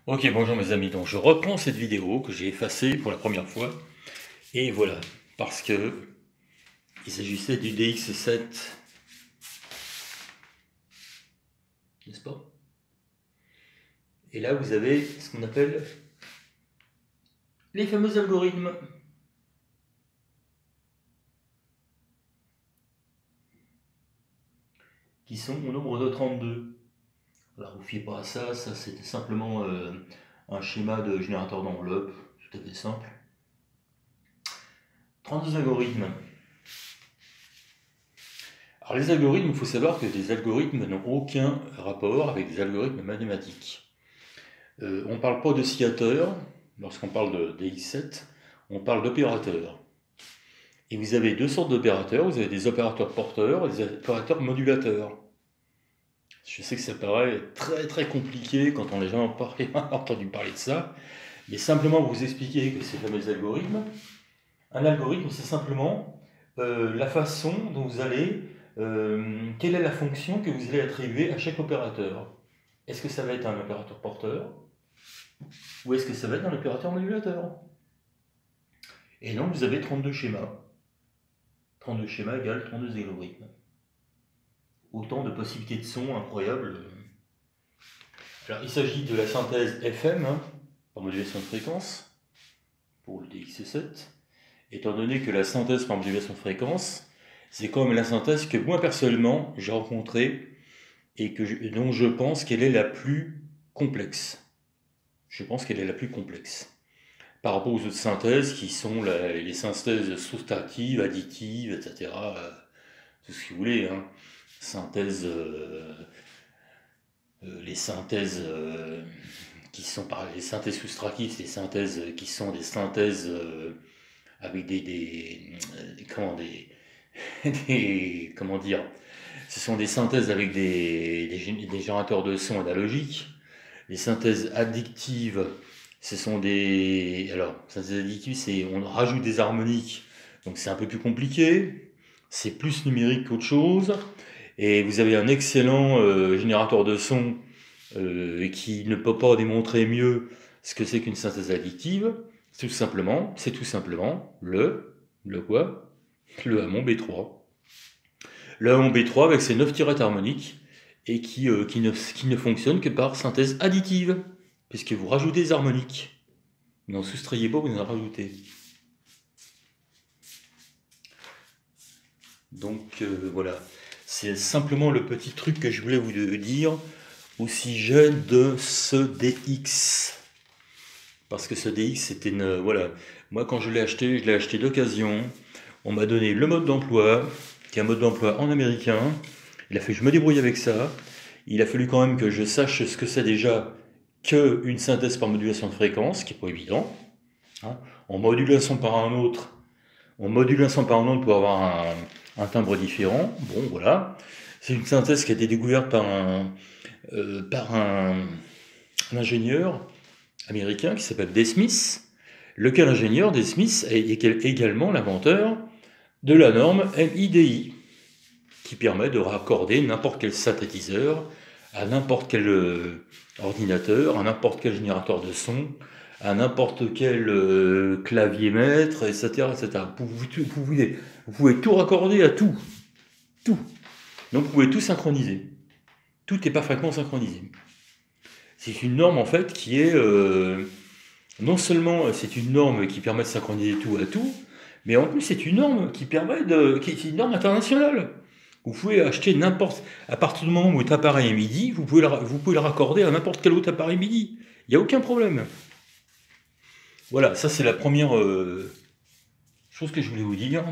Ok, bonjour mes amis, donc je reprends cette vidéo que j'ai effacée pour la première fois, et voilà, parce que il s'agissait du DX7, n'est-ce pas? Et là vous avez ce qu'on appelle les fameux algorithmes, qui sont au nombre de 32. Alors vous ne fiez pas à ça, ça c'était simplement un schéma de générateur d'enveloppe, tout à fait simple. 32 algorithmes. Alors les algorithmes, il faut savoir que les algorithmes n'ont aucun rapport avec des algorithmes mathématiques. On ne parle pas d'oscillateur, lorsqu'on parle de DX7, on parle d'opérateurs. Et vous avez deux sortes d'opérateurs, vous avez des opérateurs porteurs et des opérateurs modulateurs. Je sais que ça paraît très très compliqué quand on a jamais entendu parler de ça, mais simplement pour vous expliquer que ces fameux algorithmes, un algorithme c'est simplement la façon dont vous allez, quelle est la fonction que vous allez attribuer à chaque opérateur. Est-ce que ça va être un opérateur porteur ou est-ce que ça va être un opérateur modulateur? Et donc vous avez 32 schémas. 32 schémas égale 32 algorithmes. Autant de possibilités de son incroyables. Alors il s'agit de la synthèse FM, par modulation de fréquence, pour le DX7. Étant donné que la synthèse par modulation de fréquence, c'est comme la synthèse que moi personnellement j'ai rencontrée et dont je pense qu'elle est la plus complexe. Je pense qu'elle est la plus complexe. Par rapport aux autres synthèses qui sont les synthèses soustractives, additives, etc. Tout ce que vous voulez. Synthèse, les synthèses qui sont les synthèses soustractives, c'est des synthèses qui sont des synthèses avec comment dire, ce sont des synthèses avec des générateurs de son analogiques. Les synthèses addictives, ce sont synthèse additive, c'est on rajoute des harmoniques, donc c'est un peu plus compliqué, c'est plus numérique qu'autre chose, et vous avez un excellent générateur de son qui ne peut pas démontrer mieux ce que c'est qu'une synthèse addictive. C'est tout simplement le quoi? Le Hammond B3. Le Hammond B3 avec ses 9 tirettes harmoniques et qui ne fonctionne que par synthèse additive, puisque vous rajoutez des harmoniques. Vous n'en soustrayez pas, vous en rajoutez. Donc voilà, c'est simplement le petit truc que je voulais vous dire au sujet de ce DX. Parce que ce DX, c'était une... Voilà, moi quand je l'ai acheté d'occasion. On m'a donné le mode d'emploi, qui est un mode d'emploi en américain. Il a fallu que je me débrouille avec ça. Il a fallu quand même que je sache ce que c'est déjà qu'une synthèse par modulation de fréquence, qui n'est pas évident. On module un son par un autre. On module un son par un autre pour avoir un timbre différent. Bon, voilà. C'est une synthèse qui a été découverte par un ingénieur américain qui s'appelle Des Smith, lequel ingénieur, Des Smith, est également l'inventeur de la norme MIDI, qui permet de raccorder n'importe quel synthétiseur à n'importe quel ordinateur, à n'importe quel générateur de son, à n'importe quel clavier maître, etc. etc. Vous pouvez tout raccorder à tout. Tout. Donc vous pouvez tout synchroniser. Tout est parfaitement synchronisé. C'est une norme en fait qui est... non seulement c'est une norme qui permet de synchroniser tout à tout, mais en plus c'est une norme qui est une norme internationale. Vous pouvez acheter à partir du moment où votre appareil est MIDI, vous pouvez le raccorder à n'importe quel autre appareil MIDI. Il n'y a aucun problème. Voilà, ça c'est la première chose que je voulais vous dire.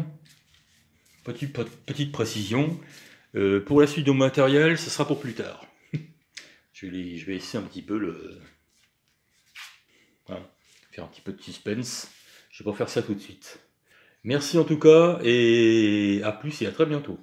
Petite précision. Pour la suite de mon matériel, ce sera pour plus tard. Je vais essayer un petit peu voilà, faire un petit peu de suspense. Je vais pas faire ça tout de suite. Merci en tout cas, et à plus et à très bientôt.